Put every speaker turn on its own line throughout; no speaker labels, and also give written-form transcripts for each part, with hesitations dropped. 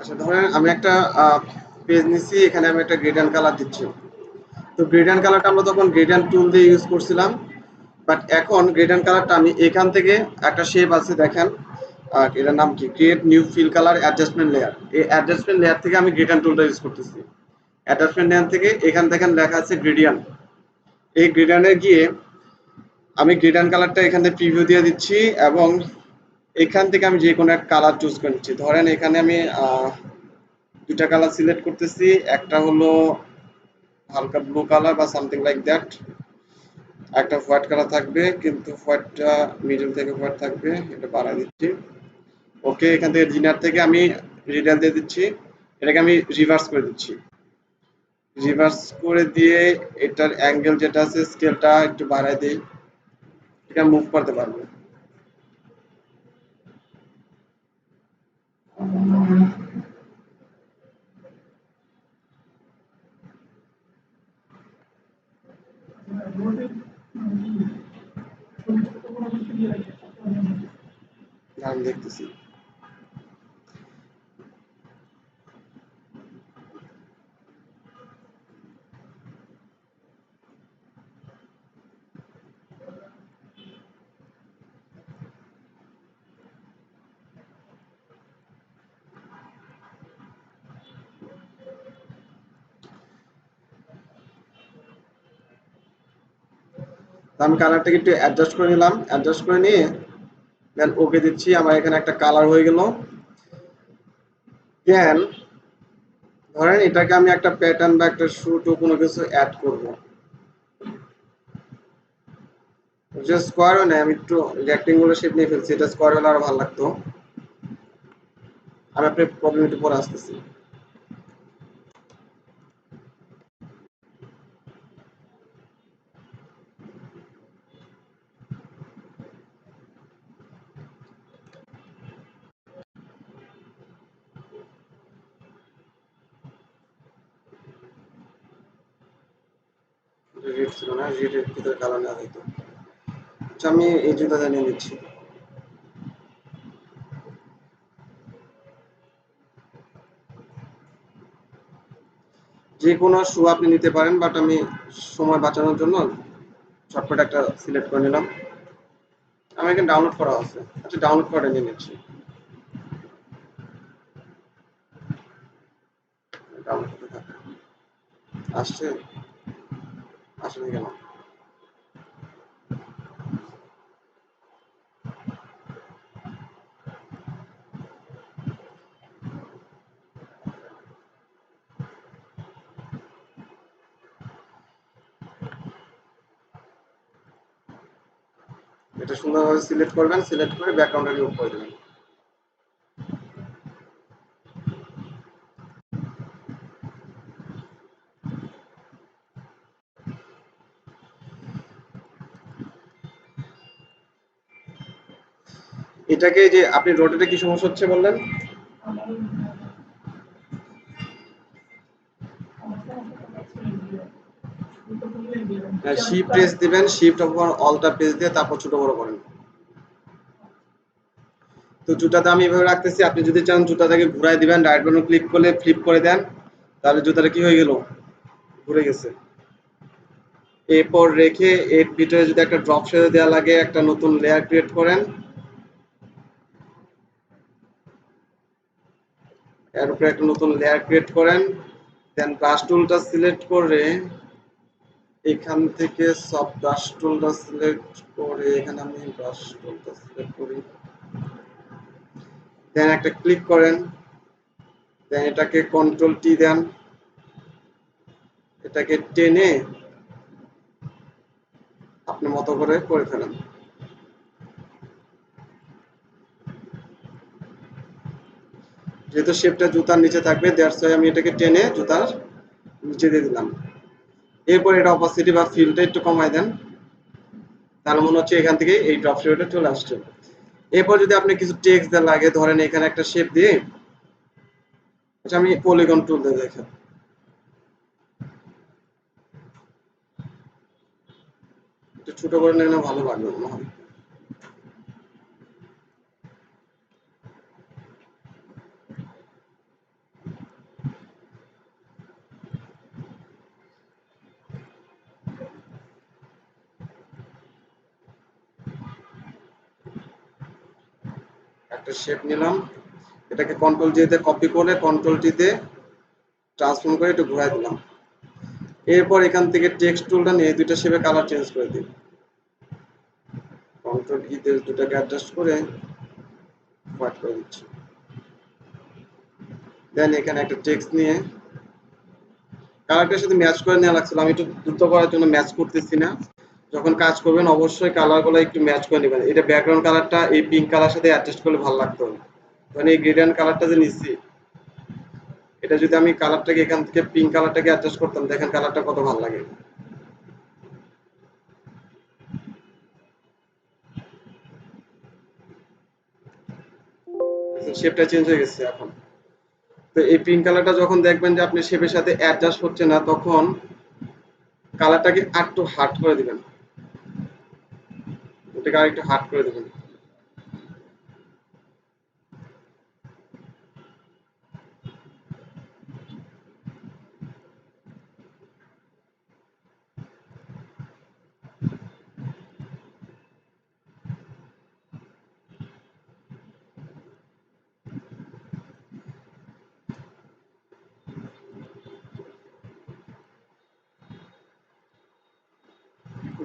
আচ্ছা, ধরেন আমি একটা পেজ নিচ্ছি, এখানে আমি একটা গ্রেডিয়েন্ট কালার দিচ্ছি। তো গ্রেডিয়েন্ট কালারটা আমরা তখন গ্রেডিয়েন্ট টুল দিয়ে ইউজ করছিলাম, বাট এখন গ্রেডিয়েন্ট কালারটা আমি এখান থেকে একটা শেপ আছে দেখেন, এটার নাম কি, create new fill colour adjustment layer. এই অ্যাডজাস্টমেন্ট লেয়ার থেকে আমি গ্রেডিয়েন্ট টুলটা ইউজ করতেছি। অ্যাডজাস্টমেন্ট লেয়ার থেকে এখান দেখেন লেখা আছে গ্রেডিয়েন্ট। এই গ্রেডিয়েন্টে গিয়ে আমি গ্রেডিয়েন্ট কালারটা এখানে প্রিভিউ দিয়ে দিচ্ছি, এবং এখান থেকে আমি যে কোনো একটা কালার চুজ করে নিচ্ছি। ধরেন এখানে আমি দুইটা কালার সিলেক্ট করতেছি, একটা হলো হালকা ব্লু কালার বা সামথিং লাইক দ্যাট, একটা হোয়াইট কালার থাকবে, কিন্তু হোয়াইটটা মিডল থেকে হোয়াইট থাকবে, এটা বাড়াই দিচ্ছি। ওকে, এখান থেকে জিনার থেকে আমি রিডাল দিয়ে দিচ্ছি, এটাকে আমি রিভার্স করে দিচ্ছি। রিভার্স করে দিয়ে এটার অ্যাঙ্গেল যেটা আছে স্কেলটা একটু বাড়াই দিই, এটা মুভ করতে পারবো। আমি দেখতেছি। আমি কালারটাকে একটু অ্যাডজাস্ট করে নিলাম, অ্যাডজাস্ট করে নিয়ে দেন ওকে দিচ্ছি। আমার এখানে একটা কালার হয়ে গেল। দেন ধরেন এটাকে আমি একটা প্যাটার্ন বা একটা শুট ও কোনো কিছু অ্যাড করব। যে স্কোয়ারও নেই, আমি একটু রেক্টেঙ্গুলার শেপ নিয়ে ফেলছি, এটা স্কোয়ার হলে আরো ভালো লাগতো। আমি আপনার প্রবলেম একটু পরে আসতেছি। রেড ছিল না, রেডের ভিতরে কালার নেওয়া হইতো। আচ্ছা, আমি এই জুতাটা নিয়ে নিচ্ছি। যে কোনো শু আপনি নিতে পারেন, বাট আমি সময় বাঁচানোর জন্য ঝটপট একটা সিলেক্ট করে নিলাম। আমার এখানে ডাউনলোড করা আছে, আচ্ছা ডাউনলোড করে নিয়ে নিচ্ছি। ডাউনলোড করতে থাকে, আসছে, আসলে কেন? এটা সুন্দরভাবে সিলেক্ট করবেন, সিলেক্ট করে ব্যাকগ্রাউন্ডটা রিমুভ করে দেবেন। এটাকে যে আপনি রোটেটে কি সমস্যা হচ্ছে বললেন? শিফট প্রেস দিবেন, শিফট অথবা অল্টার প্রেস দিয়ে তারপর ছোট বড় করেন। তো জুতাটা আমি এভাবে রাখতেছি, আপনি যদি চান জুতাটাকে ঘুরাই দিবেন, রাইট বাটন ক্লিক করলে ফ্লিপ করে দেন, তাহলে জুতাটা কি হয়ে গেল, ঘুরে গেছে। এরপর রেখে এর ভিতরে যদি একটা ড্রপ শেডো দেওয়া লাগে, একটা নতুন লেয়ার ক্রিয়েট করেন, এর উপরে একটা নতুন লেয়ার ক্রিয়েট করেন, দেন ব্রাশ টুলটা সিলেক্ট করে এখান থেকে সব ব্রাশ টুলটা সিলেক্ট করে এখানে আমি ব্রাশ টুলটা সিলেক্ট করি, দেন একটা ক্লিক করেন, দেন এটাকে কন্ট্রোল টি দেন, এটাকে টেনে আপনি মতো করে ফেলেন। যেহেতু শেপটা জুতার নিচে থাকবে, দ্যাটস ওয়াই আমি এটাকে টেনে জুতার নিচে দিয়ে দিলাম। এরপর এটা অপাসিটি বা ফিলটা একটু কমাই দেন, তাহলে মনে হচ্ছে এখান থেকে এই ড্রপ শেপটা চলে আসছে। এরপর যদি আপনি কিছু টেক্সট দেওয়া লাগে, ধরেন এখানে একটা শেপ দিয়ে, আচ্ছা আমি পলিগন টুল দিয়ে দেখেন, একটু ছোট করে নিলে ভালো লাগবে মনে হয়। একটা শেপ নিলাম, এটাকে কন্ট্রোল জি তে কপি করে কন্ট্রোল টি তে ট্রান্সফর্ম করে একটু ঘুরাই দিলাম। এরপর এখান থেকে টেক্সট টুলটা নিয়ে দুইটা শেপে কালার চেঞ্জ করে দিই। কন্ট্রোল ই তে দুটাকে অ্যাডজাস্ট করে হোয়াইট করে দিচ্ছি। দেন এখানে একটা টেক্সট নিয়ে কালারটার সাথে ম্যাচ করে নেওয়া লাগছিল, আমি একটু দ্রুত করার জন্য ম্যাচ করতেছি না। যখন কাজ করবেন অবশ্যই কালারগুলো একটু ম্যাচ করে নেবেন। এটা ব্যাকগ্রাউন্ড কালারটা এই পিঙ্ক কালার সাথে অ্যাডজাস্ট করলে ভালো লাগতো। মানে এই গ্রেডিয়েন্ট কালারটা যে নিচ্ছি, এটা যদি আমি কালারটাকে এখান থেকে পিঙ্ক কালারটাকে অ্যাডজাস্ট করতাম, দেখেন কালারটা কত ভালো লাগে। শেপটা চেঞ্জ হয়ে গেছে এখন। তো এই পিঙ্ক কালারটা যখন দেখবেন যে আপনি শেপের সাথে অ্যাডজাস্ট হচ্ছে না, তখন কালারটাকে আরেকটু হার্ড করে দিবেন, এটাকে আরেকটু হার্ড করে দিবেন।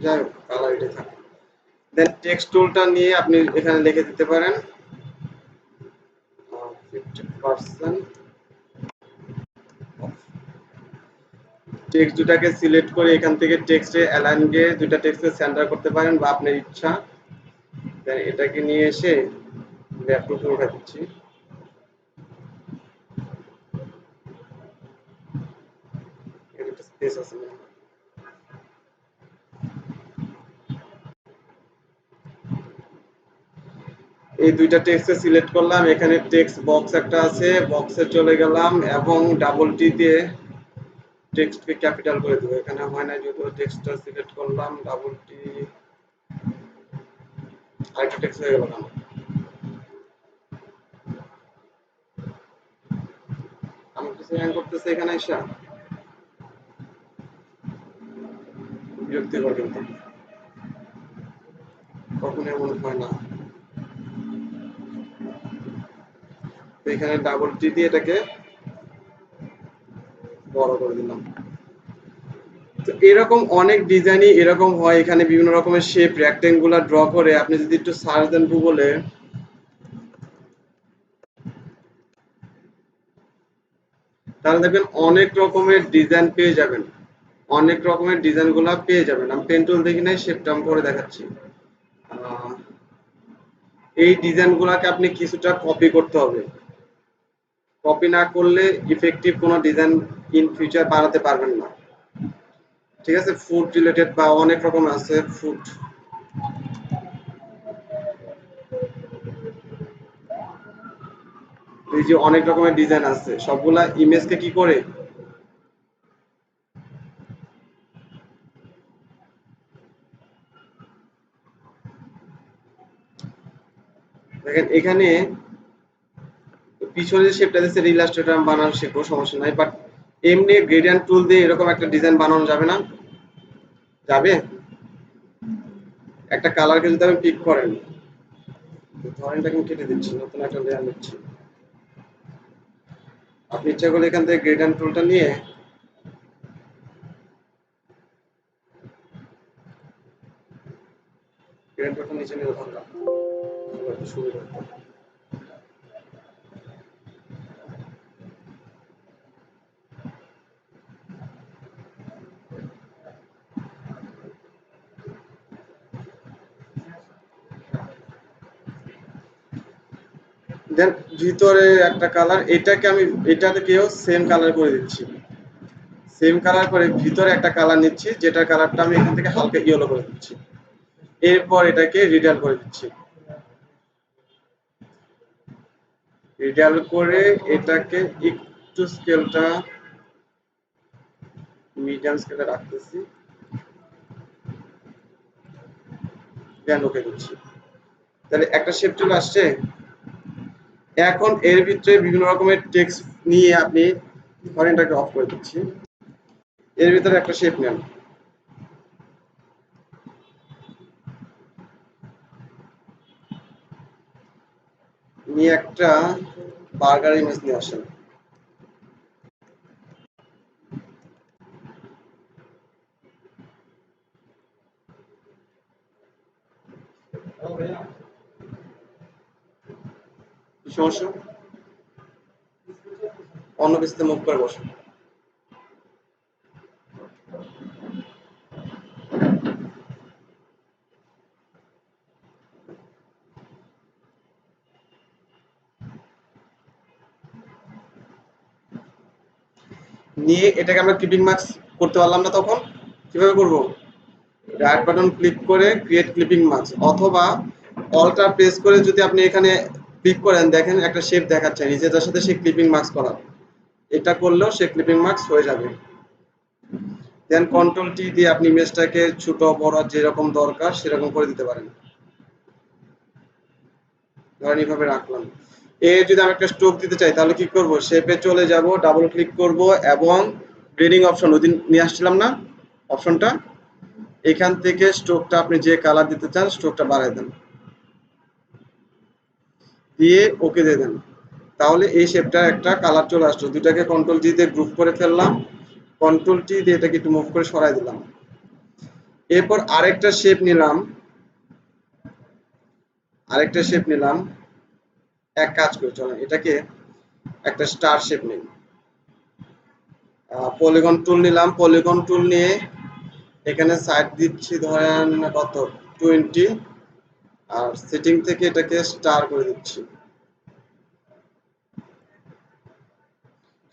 যাই হোক, কালার এটা থাকে। দেন টেক্সট টুলটা নিয়ে আপনি এখানে লিখে দিতে পারেন 50%। টেক্সট দুটাকে সিলেক্ট করে এখান থেকে টেক্সটে অ্যালাইন দিয়ে দুইটা টেক্সটে সেন্টার করতে পারেন বা আপনার ইচ্ছা। দেন এটাকে নিয়ে এসে ল্যাপটপে উঠে দিচ্ছি। এর একটা স্পেস আছে না? এই দুইটা টেক্সটে সিলেক্ট করলাম, এখানে টেক্সট বক্স একটা আছে, বক্সে চলে গেলাম এবং ডাবল টি দিয়ে টেক্সটকে ক্যাপিটাল করে দেবো। এখানে হয় না, যেহেতু টেক্সটটা সিলেক্ট করলাম, ডাবল টি আরেকটা টেক্সট হয়ে গেল কেন? আমি কিছু হ্যাং করতেছে এখানে এসে, বিরক্তিকর কিন্তু, কখনো এমন হয় না। তো এখানে ডাবল টি দিয়ে এটাকে বড় করে দিলাম। তো এরকম অনেক ডিজাইনই এরকম হয়, এখানে বিভিন্ন রকমের শেপ রেক্টেঙ্গুলার ড্র করে আপনি যদি একটু সার্চ দেন গুগলে, তাহলে দেখবেন অনেক রকমের ডিজাইন পেয়ে যাবেন, অনেক রকমের ডিজাইনগুলো পেয়ে যাবেন। আমি পেন টুল দেখি নাই, শেপটা আমি করে দেখাচ্ছি। আহ, এই ডিজাইনগুলোকে আপনি কিছুটা কপি করতে হবে, কপি না করলে ইফেক্টিভ কোনো ডিজাইন ইন ফিউচার বানাতে পারবেন না। ঠিক আছে, ফুড রিলেটেড বা অনেক রকম আছে ফুড, এই যে অনেক রকমের ডিজাইন আছে, সবগুলা ইমেজকে কি করে দেখেন এখানে পিছনে যে শেপটা দিচ্ছে ইলাস্ট্রেটর আমি বানানো শিখবো, সমস্যা নাই, বাট এমনি গ্রেডিয়েন্ট টুল দিয়ে এরকম একটা ডিজাইন বানানো যাবে না? যাবে। একটা কালারকে যদি আপনি পিক করেন, ধরেন এটাকে আমি কেটে দিচ্ছি, নতুন একটা লেয়ার নিচ্ছি। আপনি ইচ্ছা করলে এখান থেকে গ্রেডিয়েন্ট টুলটা নিয়ে গ্রেডিয়েন্ট টুলটা নিচে নিয়ে ধরলাম, একটু সুবিধা হতো। দেন ভিতরে একটা কালার, এটাকে আমি এটাকেও সেম কালার করে দিচ্ছি, সেম কালার করে ভিতরে একটা কালার নিচ্ছি, যেটার কালারটা আমি এখান থেকে হালকা ইয়েলো করে দিচ্ছি। এরপর এটাকে রিডাল করে দিচ্ছি, রিডাল করে এটাকে একটু স্কেলটা মিডিয়াম স্কেলে রাখতেছি, দেন ওকে দিচ্ছি। তাহলে একটা শেপ চলে আসছে। এখন এর ভিতরে বিভিন্ন রকমের টেক্সট নিয়ে আপনি ধরেন এটাকে অফ করে দিচ্ছি, এর ভিতরে একটা শেপ নেন, নিয়ে একটা বার্গার ইমেজ নিয়ে আসেন। কি সমস্যা? অন্য কিছুতে মুভ করে বসো। নিয়ে এটাকে আমরা ক্লিপিং মার্কস করতে পারলাম না, তখন কিভাবে করব? রাইট বাটন ক্লিক করে ক্রিয়েট ক্লিপিং মার্কস, অথবা অল্টার প্রেস করে যদি আপনি এখানে ক্লিক করেন, দেখেন একটা শেপ দেখাচ্ছে নিচেটার সাথে সেই ক্লিপিং মার্কস করা, এটা করলেও সে ক্লিপিং মার্কস হয়ে যাবে। দেন কন্ট্রোল টি দিয়ে আপনি ইমেজটাকে ছোট বড় যেরকম দরকার সেরকম করে দিতে পারেন। ধরেন এইভাবে রাখলাম। যদি আমি একটা স্ট্রোক দিতে চাই তাহলে কি করব? শেপে চলে যাব, ডাবল ক্লিক করব এবং গ্রেডিং অপশন ওদিন নিয়ে আসছিলাম না অপশনটা, এখান থেকে স্ট্রোকটা আপনি যে কালার দিতে চান স্ট্রোকটা বাড়ায় দেন, দিয়ে ওকে দিয়ে দেন। তাহলে এই শেপটা একটা কালার চলে আসলো। দুটাকে কন্ট্রোল জি দিয়ে গ্রুপ করে ফেললাম, কন্ট্রোল টি দিয়ে এটাকে একটু মুভ করে সরাই দিলাম। এরপর আরেকটা শেপ নিলাম। এক কাজ করে চলেন এটাকে একটা স্টার শেপ নিই। পলিগন টুল নিলাম, পলিগন টুল নিয়ে এখানে সাইড দিচ্ছি ধরেন কত 20, আর সেটিং থেকে এটাকে স্টার করে দিচ্ছি।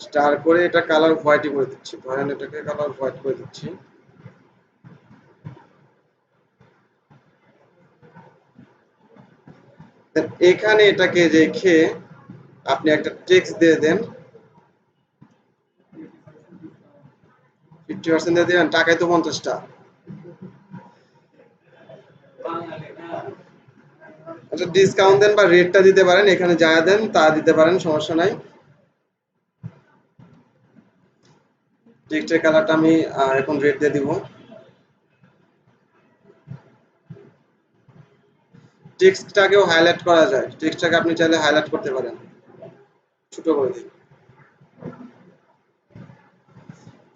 স্টার করে এটা কালার হোয়াইট করে দিচ্ছি, ধরেন এটাকে কালার হোয়াইট করে দিচ্ছি। এখানে এটাকে রেখে আপনি একটা টেক্সট দিয়ে দেন, 50% দিয়ে দিবেন, টাকায় তো 50টা। আচ্ছা ডিসকাউন্ট দেন বা রেটটা দিতে পারেন, এখানে যা দেন তা দিতে পারেন, সমস্যা নাই। টেক্সটের কালারটা আমি এখন রেড দিয়ে দিব। টেক্সটটাকেও হাইলাইট করা যায়, টেক্সটটাকে আপনি চাইলে হাইলাইট করতে পারেন, ছোট করে দিন।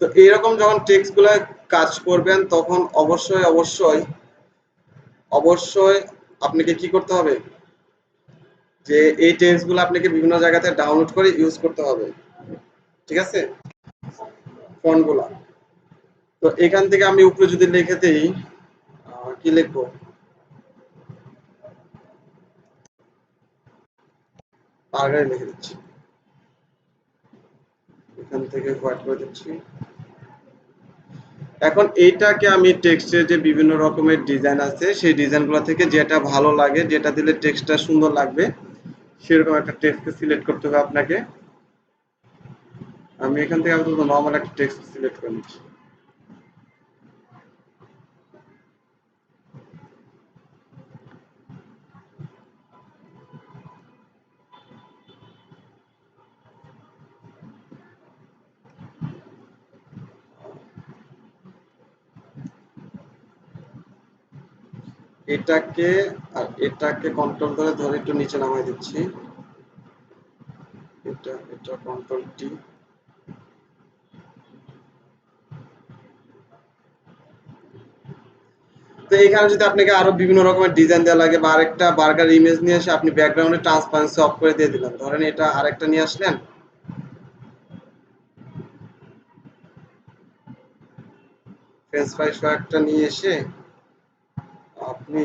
তো এইরকম যখন টেক্সট গুলা কাজ করবেন তখন অবশ্যই অবশ্যই অবশ্যই আপনাকে কি করতে হবে, যে এই টেক্সট গুলো আপনাকে বিভিন্ন জায়গাতে ডাউনলোড করে ইউজ করতে হবে, ঠিক আছে, ফন্ট গুলা। তো এখান থেকে আমি উপরে যদি লিখে দেই, কি লিখবো, বার্গার লিখে দিচ্ছি, এখান থেকে হোয়াইট করে দিচ্ছি। এখন এইটাকে আমি টেক্সটের যে বিভিন্ন রকমের ডিজাইন আছে সেই ডিজাইনগুলো থেকে যেটা ভালো লাগে, যেটা দিলে টেক্সটটা সুন্দর লাগবে সেরকম একটা টেক্সট সিলেক্ট করতে হবে আপনাকে। আমি এখান থেকে আপাতত নরমাল একটা টেক্সট সিলেক্ট করে নিচ্ছি। এটাকে আর এটাকে কন্ট্রোল করে ধরে একটু নিচে নামাই দিচ্ছি, এটা কন্ট্রোল টি। তো এখানে যদি আপনাকে আরো বিভিন্ন রকমের ডিজাইন দেওয়া লাগে বা আরেকটা বার্গার ইমেজ নিয়ে এসে আপনি ব্যাকগ্রাউন্ডে ট্রান্সপারেন্সি অফ করে দিয়ে দিলেন, ধরেন এটা আরেকটা নিয়ে আসলেন, ফ্রেঞ্চ ফ্রাই সহ একটা নিয়ে এসে আপনি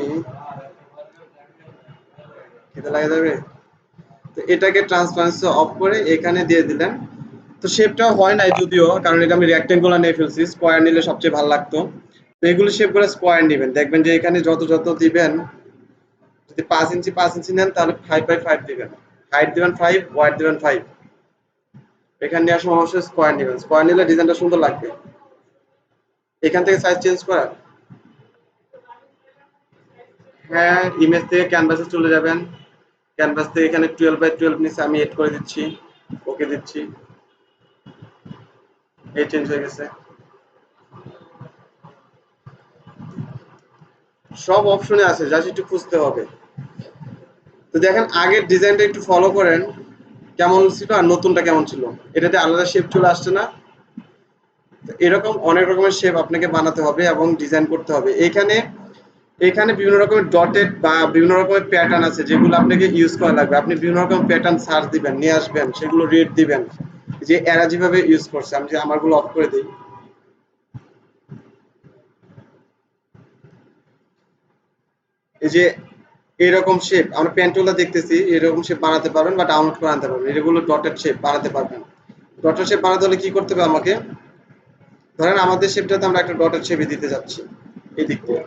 খেতে লাগে যাবে, তো এটাকে ট্রান্সপারেন্সি অফ করে এখানে দিয়ে দিলেন। তো শেপটাও হয় নাই যদিও, কারণ এটা আমি রেক্টেঙ্গুলার নিয়ে ফেলছি, স্কোয়ার নিলে সবচেয়ে ভালো লাগতো। তো এগুলো শেপ করে স্কোয়ার নেবেন, দেখবেন যে এখানে যত যত দিবেন, যদি 5 ইঞ্চি 5 ইঞ্চি নেন তাহলে 5 বাই 5 দিবেন, হাইট দিবেন 5, ওয়াইড দিবেন 5। এখানে নেওয়ার সময় অবশ্যই স্কোয়ার নেবেন, স্কোয়ার নিলে ডিজাইনটা সুন্দর লাগবে। এখান থেকে সাইজ চেঞ্জ করা, হ্যাঁ ইমেজ থেকে ক্যানভাসে চলে যাবেন, ক্যানভাস থেকে এখানে 12 বাই 12 নিচে আমি এড করে দিচ্ছি, ওকে দিচ্ছি, এই চেঞ্জ হয়ে গেছে। সব অপশনে আছে, জাস্ট একটু খুঁজতে হবে। তো দেখেন আগের ডিজাইনটা একটু ফলো করেন কেমন ছিল আর নতুনটা কেমন ছিল, এটাতে আলাদা শেপ চলে আসছে না? তো এরকম অনেক রকমের শেপ আপনাকে বানাতে হবে এবং ডিজাইন করতে হবে। এখানে এখানে বিভিন্ন রকমের ডটেড বা বিভিন্ন রকমের প্যাটার্ন আছে যেগুলো আপনাকে ইউজ করা লাগবে। আপনি বিভিন্ন রকম প্যাটার্ন সার্চ দিবেন, নিয়ে আসবেন, সেগুলো রেট দিবেন যে এরা যেভাবে ইউজ করছে। আমি যে আমারগুলো অফ করে দিই, এই যে এরকম শেপ আমরা প্যান্টুলা দেখতেছি, এরকম শেপ বানাতে পারবেন বা ডাউনলোড করে আনতে পারবেন। এগুলো ডটেড শেপ বানাতে পারবেন। ডটেড শেপ বানাতে হলে কি করতে হবে আমাকে? ধরেন আমাদের শেপটাতে আমরা একটা ডটেড শেপই দিতে যাচ্ছি এই দিক দিয়ে।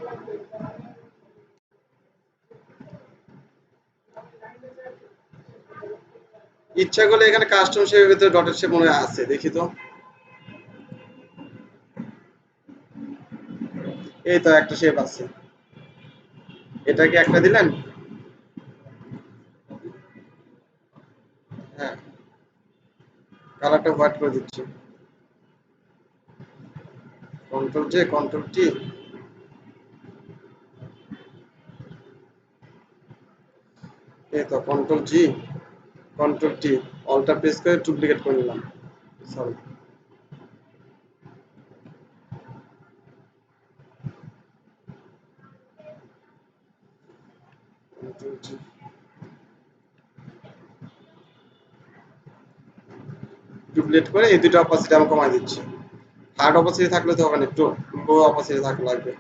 ইচ্ছা করলে এখানে কাস্টম শেপের ভিতরে ডটেড শেপ মনে হয় আছে, দেখি তো। এই তো একটা শেপ আছে, এটাকে একটা দিলেন। হ্যাঁ, কালারটা হোয়াইট করে দিচ্ছি। Control J, control T. এই তো control G, control T, alter press করে ডুপ্লিকেট করে নিলাম। সরি, কন্ট্রোল জি, ডুপ্লিকেট করে এই দুটো অপাসিটি আমি কমাই দিচ্ছি। হার্ড অপাসিটি থাকলে তো হবে না, একটু লো অপাসিটি থাকলে লাগবে।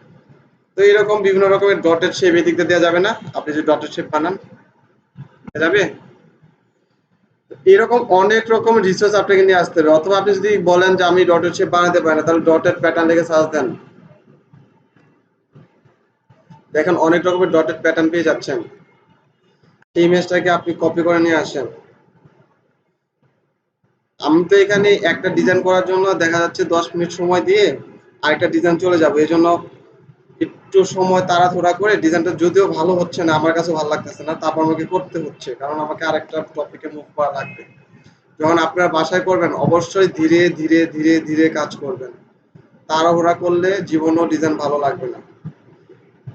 তো এরকম বিভিন্ন রকমের ডটেড শেপ এদিক দিয়ে দেওয়া যাবে না? আপনি যদি ডটেড শেপ বানান দেয়া যাবে। এরকম অনেক রকম রিসোর্স আপনাকে নিয়ে আসতে হবে। অথবা আপনি যদি বলেন যে আমি ডটেড শেপ বানাতে পারি না, তাহলে ডটেড প্যাটার্ন লিখে সার্চ দেন, দেখেন অনেক রকমের ডটেড প্যাটার্ন পেয়ে যাচ্ছেন। সেই ইমেজটাকে আপনি কপি করে নিয়ে আসেন। আমি তো এখানে একটা ডিজাইন করার জন্য দেখা যাচ্ছে 10 মিনিট সময় দিয়ে আরেকটা ডিজাইন চলে যাবো। এই জন্য একটু সময় তাড়াহুড়া করে ডিজাইনটা যদিও ভালো হচ্ছে না, আমার কাছে ভালো লাগতেছে না, তারপর আমাকে করতে হচ্ছে, কারণ আমাকে আরেকটা টপিকে মুভ করা লাগবে। যখন আপনারা বাসায় করবেন অবশ্যই ধীরে ধীরে ধীরে ধীরে কাজ করবেন। তাড়াহুড়া করলে জীবনেও ডিজাইন ভালো লাগবে না।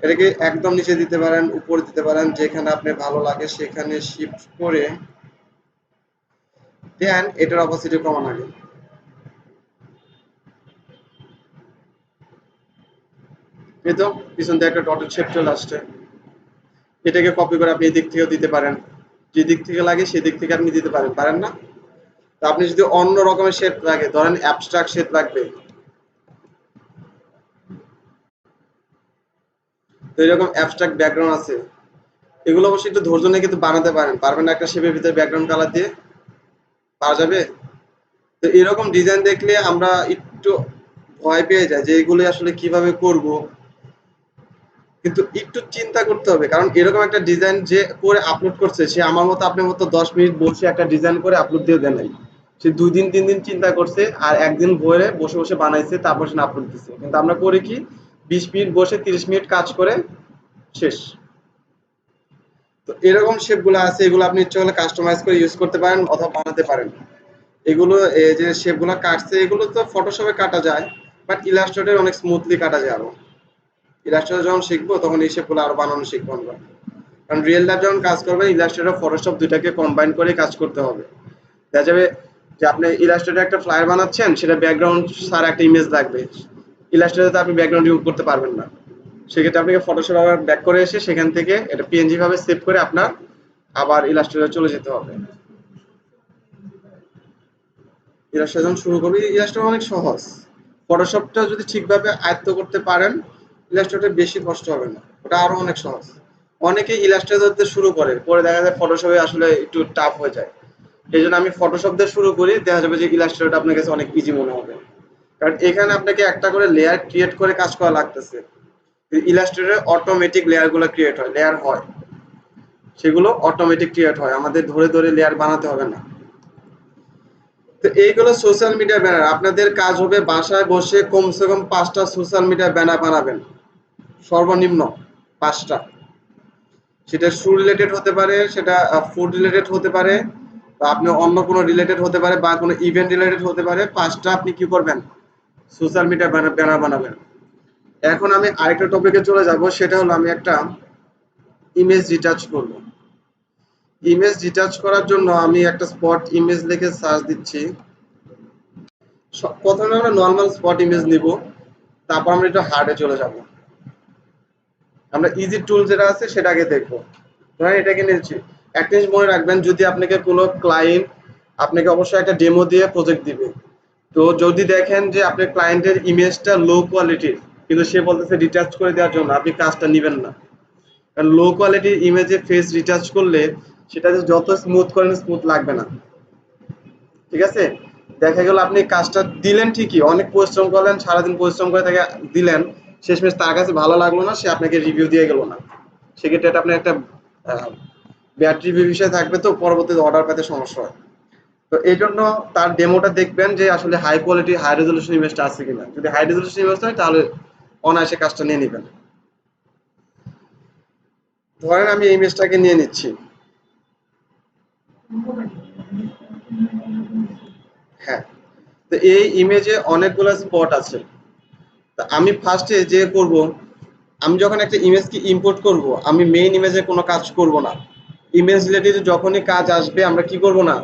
এটাকে একদম নিচে দিতে পারেন, উপরে দিতে পারেন, যেখানে আপনি ভালো লাগে সেখানে শিফট করে দেন। এটার অপাসিটি কমান আগে। এই তো পিছন দিয়ে একটা ডটের শেপ চলে আসছে। এটাকে কপি করে আপনি এদিক থেকেও দিতে পারেন, যে দিক থেকে লাগে সেদিক থেকে আপনি দিতে পারেন, পারেন না? তো আপনি যদি অন্য রকমের শেপ লাগে, ধরেন অ্যাবস্ট্রাক্ট শেপ লাগবে, তো এরকম অ্যাবস্ট্রাক্ট ব্যাকগ্রাউন্ড আছে, এগুলো অবশ্যই একটু ধৈর্য নিয়ে কিন্তু বানাতে পারেন। পারবেন না একটা শেপের ভিতরে ব্যাকগ্রাউন্ড কালার দিয়ে? পাওয়া যাবে। তো এরকম ডিজাইন দেখলে আমরা একটু ভয় পেয়ে যাই যে এগুলো আসলে কিভাবে করব। কিন্তু একটু চিন্তা করতে হবে, কারণ এরকম একটা ডিজাইন যে করে আপলোড করছে সে আমার মতো আপনার মতো 10 মিনিট বসে একটা ডিজাইন করে আপলোড দিয়ে দেয় নাই। সে 2 দিন 3 দিন চিন্তা করছে আর একদিন ভোরে বসে বসে বানাইছে, তারপর সে আপলোড দিচ্ছে। কিন্তু আমরা করি কি, 20 মিনিট বসে 30 মিনিট কাজ করে শেষ। তো এরকম শেপ গুলো আছে, এগুলো আপনি ইচ্ছা করলে কাস্টমাইজ করে ইউজ করতে পারেন অথবা বানাতে পারেন। এগুলো এই যে শেপ গুলো কাটছে এগুলো তো ফটোশপে কাটা যায়, বাট ইলাস্ট্রেটর অনেক স্মুথলি কাটা যায় আরো। ইলাস্ট্রেটর যখন শিখবো তখন এই শেপ গুলো আরো বানানো শিখবো আমরা। কারণ রিয়েল লাইফ যখন কাজ করবেন ইলাস্ট্রেটর ফটোশপ দুইটাকে কম্বাইন করে কাজ করতে হবে। দেখা যাবে যে আপনি ইলাস্ট্রেটর একটা ফ্লায়ার বানাচ্ছেন, সেটা ব্যাকগ্রাউন্ড সার একটা ইমেজ লাগবে, ইলাস্ট্রেটরে আপনি ব্যাকগ্রাউন্ড রিমুভ করতে পারবেন না। সেক্ষেত্রে আপনাকে ফটোশপ আবার ব্যাক করে এসে সেখান থেকে এটা পিএনজি ভাবে সেভ করে আপনার আবার ইলাস্ট্রেটরে চলে যেতে হবে। ইলাস্ট্রেটর যখন শুরু করবে, ইলাস্ট্রেটর অনেক সহজ। ফটোশপটা যদি ঠিকভাবে আয়ত্ত করতে পারেন ইলাস্ট্রেটর বেশি কষ্ট হবে না, ওটা আরো অনেক সহজ। অনেকে ইলাস্ট্রেটর দিয়ে শুরু করে, পরে দেখা যায় ফটোশপে আসলে একটু টাফ হয়ে যায়। এই জন্য আমি ফটোশপ দিয়ে শুরু করি, দেখা যাবে যে ইলাস্ট্রেটর আপনার কাছে অনেক ইজি মনে হবে। কারণ এখানে আপনাকে একটা করে লেয়ার ক্রিয়েট করে কাজ করা লাগতেছে। ইলাস্ট্রেটরে অটোমেটিক লেয়ার গুলো ক্রিয়েট হয়, লেয়ার হয়, সেগুলো অটোমেটিক ক্রিয়েট হয়, আমাদের ধরে ধরে লেয়ার বানাতে হবে না। তো এইগুলো সোশ্যাল মিডিয়া ব্যানার। আপনাদের কাজ হবে বাসায় বসে কমসে কম 5টা সোশ্যাল মিডিয়া ব্যানার বানাবেন, সর্বনিম্ন 5টা। সেটা শু রিলেটেড হতে পারে, সেটা ফুড রিলেটেড হতে পারে, বা আপনি অন্য কোনো রিলেটেড হতে পারে, বা কোনো ইভেন্ট রিলেটেড হতে পারে। 5টা আপনি কি করবেন, সোশ্যাল মিডিয়া ব্যানার বানাবেন। এখন আমি আরেকটা টপিকে চলে যাব, সেটা হলো আমি একটা ইমেজ রিটাচ করব। ইমেজ ডিটাচ করার জন্য আমি একটা স্পট ইমেজ লিখে সার্চ দিচ্ছি। প্রথমে আমরা নর্মাল স্পট ইমেজ নিব, তারপর আমরা একটু হার্ডে চলে যাব। আমরা ইজি টুল যেটা আছে সেটা আগে দেখবো। ধরেন এটাকে নিয়েছি। একটা জিনিস মনে রাখবেন, যদি আপনাকে কোনো ক্লায়েন্ট আপনাকে অবশ্যই একটা ডেমো দিয়ে প্রজেক্ট দিবে, তো যদি দেখেন যে আপনার ক্লায়েন্টের ইমেজটা লো কোয়ালিটির কিন্তু সে বলতেছে ডিটাচ করে দেওয়ার জন্য, আপনি কাজটা নেবেন না। কারণ লো কোয়ালিটির ইমেজে ফেস রিটাচ করলে সেটা যত স্মুথ করেন স্মুথ লাগবে না। ঠিক আছে, দেখা গেল আপনি কাজটা দিলেন ঠিকই, অনেক পরিশ্রম করলেন, সারাদিন পরিশ্রম করে তাকে দিলেন, শেষমেশ তার কাছে ভালো লাগলো না, সে আপনাকে রিভিউ দিয়ে গেল না, সেক্ষেত্রে এটা আপনার একটা ব্যাড রিভিউ বিষয় থাকবে, তো পরবর্তীতে অর্ডার পেতে সমস্যা হয়। তো এই জন্য তার ডেমোটা দেখবেন যে আসলে হাই কোয়ালিটি হাই রেজলিউশন ইমেজটা আছে কিনা। যদি হাই রেজলিউশন ইমেজ হয় তাহলে অনায়াসে কাজটা নিয়ে নেবেন। ধরেন আমি এই ইমেজটাকে নিয়ে নিচ্ছি। হ্যাঁ, তো এই ইমেজে অনেকগুলো স্পট আছে। তা আমি ফার্স্টে যে করব, আমি যখন একটা ইমেজকে ইম্পোর্ট করব, আমি মেইন ইমেজে কোনো কাজ করব না। ইমেজ রিলেটেড যখনই কাজ আসবে আমরা কি করব না,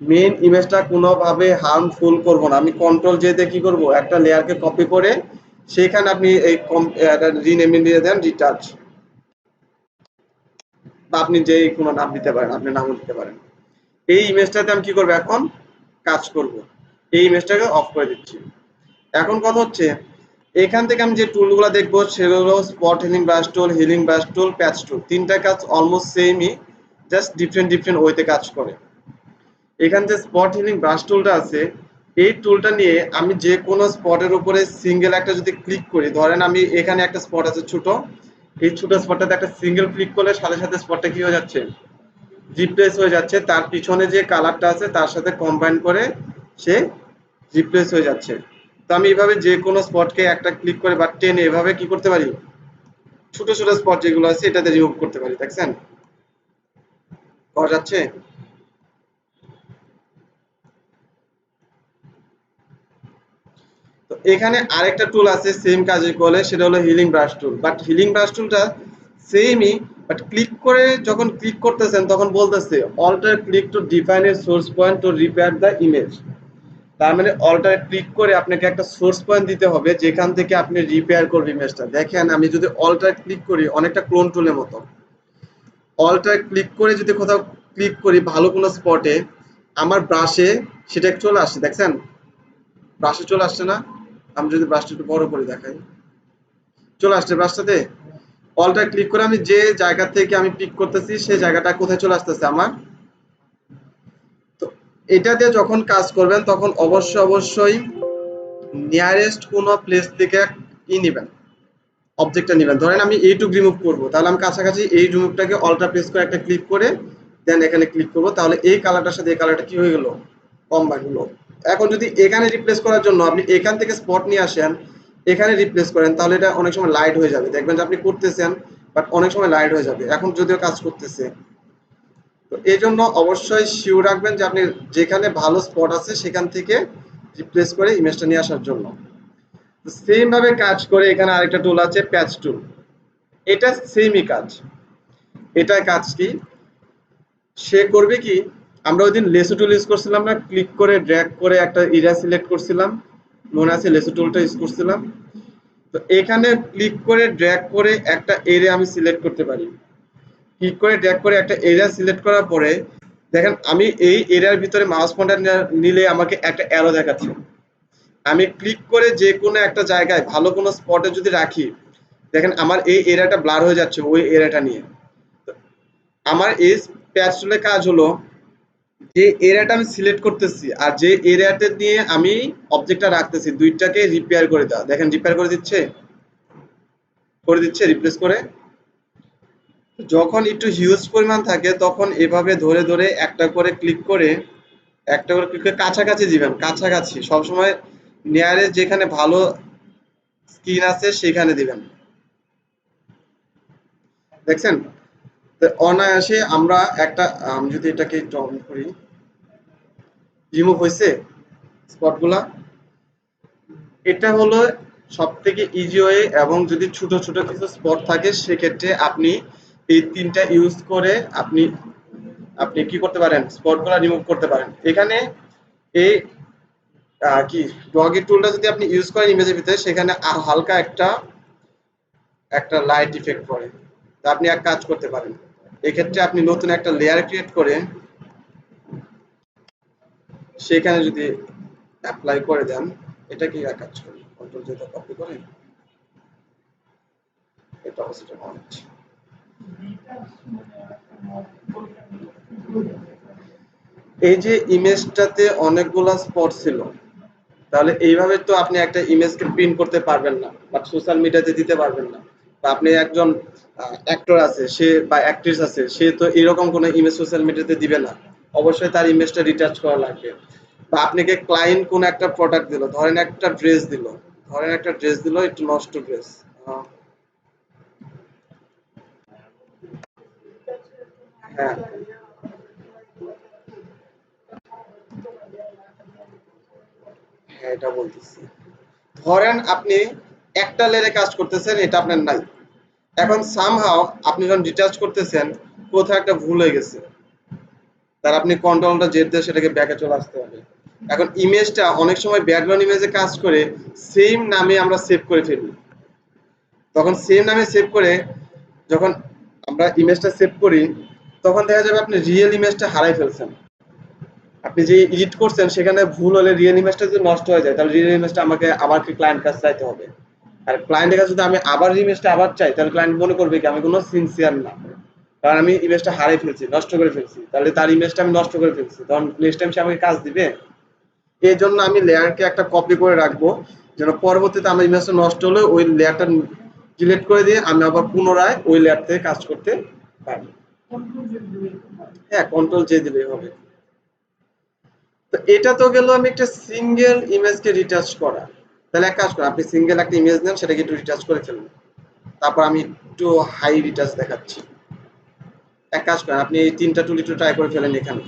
মেইন ইমেজটা কোনোভাবে হার্মফুল করব না। আমি কন্ট্রোল জে দিয়ে কি করব, একটা লেয়ারকে কপি করে সেখানে আপনি এই রিনেমিং দিয়ে দেন রিটাচ, বা আপনি যে কোনো নাম দিতে পারেন, আপনি নামও দিতে পারেন। এই ইমেজটাতে আমি কি করব, এখন কাজ করব। এই ইমেজটাকে অফ করে দিচ্ছি। এখন কথা হচ্ছে, এখান থেকে আমি যে টুলগুলো দেখবো সেগুলো spot healing brush tool, healing brush tool, patch tool. তিনটা কাজ অলমোস্ট সেমই, জাস্ট ডিফারেন্ট ডিফারেন্ট ওয়েতে কাজ করে। এখানে যে স্পট হিলিং ব্রাশ টুলটা আছে, এই টুলটা নিয়ে আমি যে কোনো স্পটের উপরে সিঙ্গেল একটা যদি ক্লিক করি, ধরেন আমি এখানে একটা স্পট আছে ছোট, এই ছোট স্পটটাতে একটা সিঙ্গেল ক্লিক করলে সাথে সাথে স্পটটা কি হয়ে যাচ্ছে, রিপ্লেস হয়ে যাচ্ছে, তার পিছনে যে কালারটা আছে তার সাথে কম্বাইন করে সে রিপ্লেস হয়ে যাচ্ছে। তো আমি এভাবে যে কোনো স্পটকে একটা ক্লিক করে বা টেনে এভাবে কি করতে পারি, ছোট ছোট স্পট যেগুলো আছে এটাতে রিমুভ করতে পারি। দেখছেন করা যাচ্ছে? তো এখানে আরেকটা টুল আছে সেম কাজে করে, সেটা হলো healing brush tool. But healing brush টুলটা সেমই, বাট ক্লিক করে যখন ক্লিক করতেছেন তখন বলতেছে alter click to define a source point to repair the image. তার মানে অল্টার ক্লিক করে আপনাকে একটা সোর্স পয়েন্ট দিতে হবে যেখান থেকে আপনি রিপেয়ার করবেন ইমেজটা। দেখেন আমি যদি অল্টার ক্লিক করি, অনেকটা ক্লোন টুলের মতো, অল্টার ক্লিক করে যদি কোথাও ক্লিক করি ভালো কোনো স্পটে, আমার ব্রাশে সেটা চলে আসছে। দেখছেন ব্রাশে চলে আসছে না? আমি যদি ব্রাশটা একটু বড় করে দেখাই, চলে আসছে ব্রাশটাতে। অল্টার ক্লিক করে আমি যে জায়গা থেকে আমি পিক করতেছি সেই জায়গাটা কোথায় চলে আসতেছে আমার। তো এটা দিয়ে যখন কাজ করবেন তখন অবশ্যই নিয়ারেস্ট কোনো প্লেস থেকে নেবেন, অবজেক্টটা নেবেন। ধরেন আমি এইটুক রিমুভ করবো, তাহলে আমি কাছাকাছি এই রিমুভটাকে অল্টার প্রেস করে একটা ক্লিক করে দেন এখানে ক্লিক করবো, তাহলে এই কালারটার সাথে এই কালারটা কি হয়ে গেল, কম্বাইন হলো। এখন যদি এখানে রিপ্লেস করার জন্য আপনি এখান থেকে স্পট নিয়ে আসেন, এখানে রিপ্লেস করেন, তাহলে এটা অনেক সময় লাইট হয়ে যাবে। দেখবেন যে আপনি করতেছেন বাট অনেক সময় লাইট হয়ে যাবে, এখন যদিও কাজ করতেছে। তো এই জন্য অবশ্যই শিওর রাখবেন যে আপনি যেখানে ভালো স্পট আছে সেখান থেকে রিপ্লেস করে ইমেজটা নিয়ে আসার জন্য। সেম ভাবে কাজ করে এখানে আরেকটা টুল আছে প্যাচ টুল। এটা সেমই কাজ। এটার কাজ কি, সে করবে কি, আমরা ওইদিন লেসো টুল ইউজ করছিলাম না, ক্লিক করে ড্র্যাগ করে একটা এরিয়া সিলেক্ট করছিলাম, মনে আছে লেসো টুলটা ইউজ করছিলাম। তো এখানে ক্লিক করে ড্র্যাগ করে একটা এরিয়া আমি সিলেক্ট করতে পারি। ক্লিক করে ড্র্যাগ করে একটা এরিয়া সিলেক্ট করার পরে দেখেন আমি এই এরিয়ার ভিতরে মাউস পয়েন্টার নিলে আমাকে একটা অ্যারো দেখাচ্ছে। আমি ক্লিক করে যে কোনো একটা জায়গায় ভালো কোনো স্পটে যদি রাখি, দেখেন আমার এই এরিয়াটা ব্লার হয়ে যাচ্ছে ওই এরিয়াটা নিয়ে। আমার এই প্যাচ টুলের কাজ হলো যে এরিয়াটা আমি সিলেক্ট করতেছি আর যে এরিয়াটা নিয়ে আমি অবজেক্টটা রাখতেছি দুইটাকে রিপেয়ার করে দেওয়া। দেখেন রিপেয়ার করে দিচ্ছে রিপ্লেস করে। যখন একটু হিউজ পরিমাণ থাকে তখন এভাবে ধরে ধরে একটা করে ক্লিক করে একটা করে ক্লিক করে কাছাকাছি দিবেন, কাছাকাছি সবসময় নিয়ারেস্ট যেখানে ভালো স্ক্রিন আছে সেখানে দিবেন। দেখছেন? তো অনায়াসে আমরা একটা যদি এটাকে একটু অন করি, রিমুভ হয়েছে স্পটগুলা। এটা হলো সব থেকে ইজি ওয়ে, এবং যদি ছোট ছোট কিছু স্পট থাকে সেক্ষেত্রে আপনি এই তিনটা ইউজ করে আপনি আপনি কি করতে পারেন, স্পটগুলো রিমুভ করতে পারেন। এখানে এই কি ডগি টুলটা যদি আপনি ইউজ করেন ইমেজের ভিতরে, সেখানে হালকা একটা একটা লাইট ইফেক্ট পড়ে। তা আপনি এক কাজ করতে পারেন, এক্ষেত্রে আপনি নতুন একটা লেয়ার ক্রিয়েট করে সেখানে যদি অ্যাপ্লাই করে দেন, এটা কি এক কাজ করি, কন্ট্রোল যেটা কপি করে এটা অবশ্যই অন হচ্ছে। এই যে ইমেজটাতে অনেকগুলা স্পট ছিল, তাহলে এইভাবে তো আপনি একটা ইমেজকে প্রিন্ট করতে পারবেন না বা সোশ্যাল মিডিয়াতে দিতে পারবেন না। বা আপনি একজন অ্যাক্টর আছে সে বা অ্যাক্ট্রেস আছে, সে তো এরকম কোনো ইমেজ সোশ্যাল মিডিয়াতে দিবে না। অবশ্যই তার ইমেজটা রিটাচ করা লাগবে। বা আপনাকে ক্লায়েন্ট কোন একটা প্রোডাক্ট দিল, ধরেন একটা ড্রেস দিল, একটু নষ্ট ড্রেস। হ্যাঁ, হ্যাঁ, এটা বলতেছি। ধরেন আপনি একটা লেয়ারে কাজ করতেছেন, এটা আপনার নাই। এখন সামহাও আপনি যখন ডিটাচ করতেছেন, কোথাও একটা ভুল হয়ে গেছে, তার আপনি কন্ট্রোলটা জেড দিয়ে সেটাকে ব্যাকে চলে আসতে হবে। এখন ইমেজটা অনেক সময় ব্যাকগ্রাউন্ড ইমেজে কাজ করে সেম নামে আমরা সেভ করে ফেলি। তখন সেম নামে সেভ করে যখন আমরা ইমেজটা সেভ করি, তখন দেখা যাবে আপনি রিয়েল ইমেজটা হারাই ফেলছেন। আপনি যে এডিট করছেন সেখানে ভুল হলে রিয়েল ইমেজটা যদি নষ্ট হয়ে যায়, তাহলে রিয়েল ইমেজটা আমাকে আবার কি ক্লায়েন্ট কাছে চাইতে হবে। আর ক্লায়েন্টের কাছে যদি আমি আবার ইমেজটা আবার চাই, তাহলে ক্লায়েন্ট মনে করবে কি আমি কোনো সিনসিয়ার না, কারণ আমি ইমেজটা হারাই ফেলছি, নষ্ট করে ফেলছি, তাহলে তার ইমেজটা আমি নষ্ট করে ফেলছি, তখন নেক্সট টাইম সে আমাকে কাজ দিবে। এই জন্য আমি লেয়ারকে একটা কপি করে রাখবো, যেন পরবর্তীতে আমার ইমেজটা নষ্ট হলে ওই লেয়ারটা ডিলিট করে দিয়ে আমি আবার পুনরায় ওই লেয়ার থেকে কাজ করতে পারি। হ্যাঁ, কন্ট্রোল জে দিলেই হবে। তো এটা তো গেল আমি একটা সিঙ্গেল ইমেজকে রিটাচ করা। তাহলে এক কাজ করেন, আপনি সিঙ্গেল একটা ইমেজ নেন, সেটাকে একটু রিটাচ করে ফেলুন। তারপর আমি একটু হাই রিটাচ দেখাচ্ছি। এক কাজ করেন, আপনি এই তিনটা টুল একটু ট্রাই করে ফেলেন এখানে।